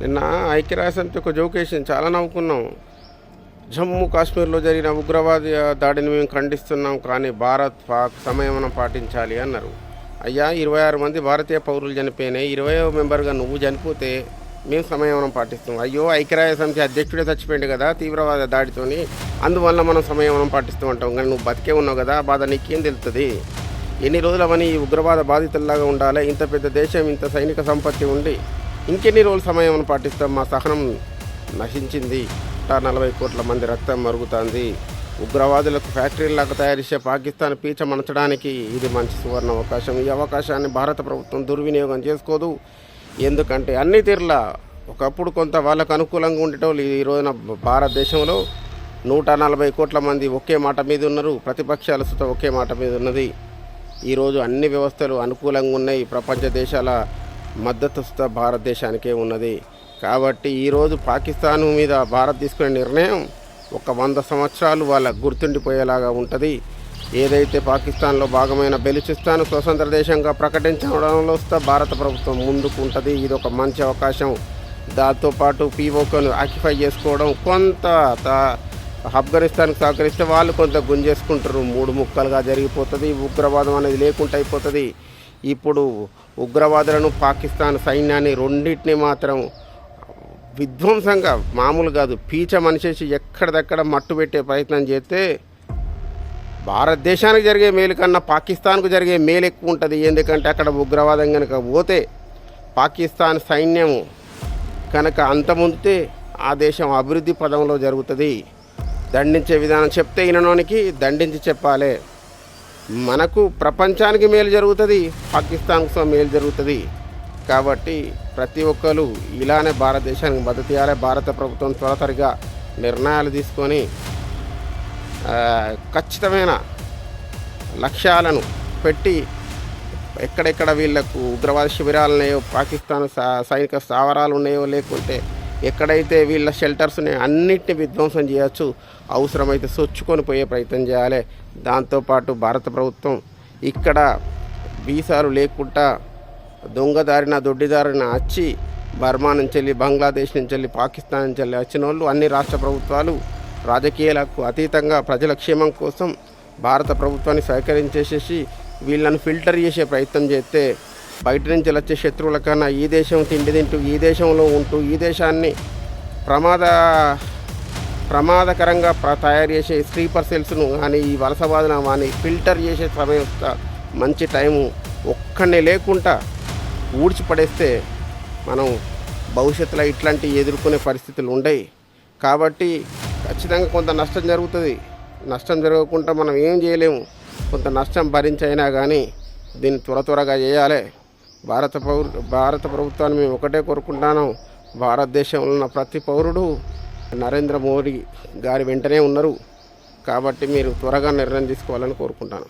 నిన్న ఐక్యరాజ్యసమితి ఒక జోకేషన్ చాలా నవ్వుకున్నాం. జమ్మూ కాశ్మీర్లో జరిగిన ఉగ్రవాద దాడిని మేము ఖండిస్తున్నాం, కానీ భారత్ పాక్ సంయమనం పాటించాలి అన్నారు. అయ్యా, 26 మంది భారతీయ పౌరులు చనిపోయినాయి, 20వ మెంబర్గా నువ్వు చనిపోతే మేము సంయమనం పాటిస్తాం. అయ్యో, ఐక్యరాజ్యసమితి అధ్యక్షుడే చచ్చిపోయింది కదా తీవ్రవాద దాడితోని, అందువల్ల మనం సంయమనం పాటిస్తూ ఉంటాం. కానీ నువ్వు బతికే ఉన్నావు కదా, ఆ బాధ నీకేం తెలుస్తుంది? ఎన్ని రోజులవని ఈ ఉగ్రవాద బాధితుల్లాగా ఉండాలి? ఇంత పెద్ద దేశం, ఇంత సైనిక సంపత్తి ఉండి ఇంకెన్ని రోజులు సమయం పాటిస్తాం? మా సహనం నశించింది. 40 కోట్ల మంది రక్తం మరుగుతుంది. ఉగ్రవాదులకు ఫ్యాక్టరీలాగా తయారు చేసే పాకిస్తాన్ పీచ మనచడానికి ఇది మంచి సువర్ణ అవకాశం. ఈ అవకాశాన్ని భారత ప్రభుత్వం దుర్వినియోగం చేసుకోదు. ఎందుకంటే అన్ని తీరులా ఒకప్పుడు కొంత వాళ్ళకు అనుకూలంగా ఉండేటోళ్ళు ఈ రోజున భారతదేశంలో 140 కోట్ల మంది ఒకే మాట మీద ఉన్నారు. ప్రతిపక్షాల సుత ఒకే మాట మీద ఉన్నది. ఈరోజు అన్ని వ్యవస్థలు అనుకూలంగా ఉన్నాయి. ప్రపంచ దేశాల మద్దతుస్త భారతదేశానికే ఉన్నది. కాబట్టి ఈరోజు పాకిస్తాన్ మీద భారత్ తీసుకునే నిర్ణయం ఒక 100 సంవత్సరాలు వాళ్ళకు గుర్తుండిపోయేలాగా ఉంటుంది. ఏదైతే పాకిస్తాన్లో భాగమైన బెలూచిస్తాన్ స్వతంత్ర దేశంగా ప్రకటించడంలో భారత ప్రభుత్వం ముందుకు ఉంటుంది. ఇది ఒక మంచి అవకాశం. దాంతోపాటు పీఓకేను ఆక్యుపై చేసుకోవడం, కొంత ఆఫ్ఘనిస్తాన్కి సహకరిస్తే వాళ్ళు కొంత గుంజేసుకుంటారు. 3 ముక్కలుగా జరిగిపోతుంది. ఉగ్రవాదం అనేది లేకుండా అయిపోతుంది. ఇప్పుడు ఉగ్రవాదులను, పాకిస్తాన్ సైన్యాన్ని రెండింటిని మాత్రం విధ్వంసంగా, మామూలు కాదు, పీచ మనిషేసి ఎక్కడిదక్కడ మట్టు పెట్టే ప్రయత్నం చేస్తే భారతదేశానికి జరిగే మేలు కన్నా పాకిస్తాన్కు జరిగే మేలు ఎక్కువ ఉంటుంది. ఎందుకంటే అక్కడ ఉగ్రవాదం కనుక పోతే, పాకిస్తాన్ సైన్యం కనుక అంతముందే ఆ దేశం అభివృద్ధి పదంలో జరుగుతుంది. దండించే విధానం చెప్తే ఈయనలోనికి దండించి చెప్పాలి. మనకు ప్రపంచానికి మేలు జరుగుతుంది, పాకిస్తాన్కు మేలు జరుగుతుంది. కాబట్టి ప్రతి ఒక్కరు ఇలానే భారతదేశానికి మద్దతు ఇవ్వాలి. భారత ప్రభుత్వం త్వరగా నిర్ణయాలు తీసుకొని ఖచ్చితమైన లక్ష్యాలను పెట్టి ఎక్కడెక్కడ వీళ్లకు ఉగ్రవాద శిబిరాలు ఉన్నాయో, పాకిస్తాన్ సైనిక స్థావరాలు ఉన్నాయో, లేకుంటే ఎక్కడైతే వీళ్ళ షెల్టర్స్ ఉన్నాయో అన్నిటిని విధ్వంసం చేయవచ్చు. అవసరమైతే సొచ్చుకొని పోయే ప్రయత్నం చేయాలి. దాంతోపాటు భారత ప్రభుత్వం ఇక్కడ వీసాలు లేకుండా దొంగదారిన దొడ్డిదారిన వచ్చి బర్మా నుంచి వెళ్ళి, బంగ్లాదేశ్ నుంచి వెళ్ళి, పాకిస్తాన్ నుంచి వెళ్ళి వచ్చిన వాళ్ళు అన్ని రాష్ట్ర ప్రభుత్వాలు రాజకీయాలకు అతీతంగా ప్రజల క్షేమం కోసం భారత ప్రభుత్వాన్ని సహకరించేసేసి వీళ్ళను ఫిల్టర్ చేసే ప్రయత్నం చేస్తే బయట నుంచి వచ్చే శత్రువుల కన్నా ఈ దేశం తిండి తింటూ, ఈ దేశంలో ఉంటూ, ఈ దేశాన్ని ప్రమాదకరంగా తయారు చేసే స్లీపర్ సెల్స్ను కానీ, ఈ వలసవాదన కానీ ఫిల్టర్ చేసే సమయం మంచి టైము ఒక్కనే లేకుండా ఊడ్చిపడేస్తే మనం భవిష్యత్తులో ఇట్లాంటివి ఎదుర్కొనే పరిస్థితులు ఉండవు. కాబట్టి ఖచ్చితంగా కొంత నష్టం జరుగుతుంది. నష్టం జరగకుండా మనం ఏం చేయలేము. కొంత నష్టం భరించైనా కానీ దీన్ని త్వరగా చేయాలి. భారత ప్రభుత్వాన్ని మేము ఒకటే కోరుకుంటున్నాను. భారతదేశంలో ఉన్న ప్రతి పౌరుడు నరేంద్ర మోడీ గారి వెంటనే ఉన్నారు. కాబట్టి మీరు త్వరగా నిర్ణయం తీసుకోవాలని కోరుకుంటాను.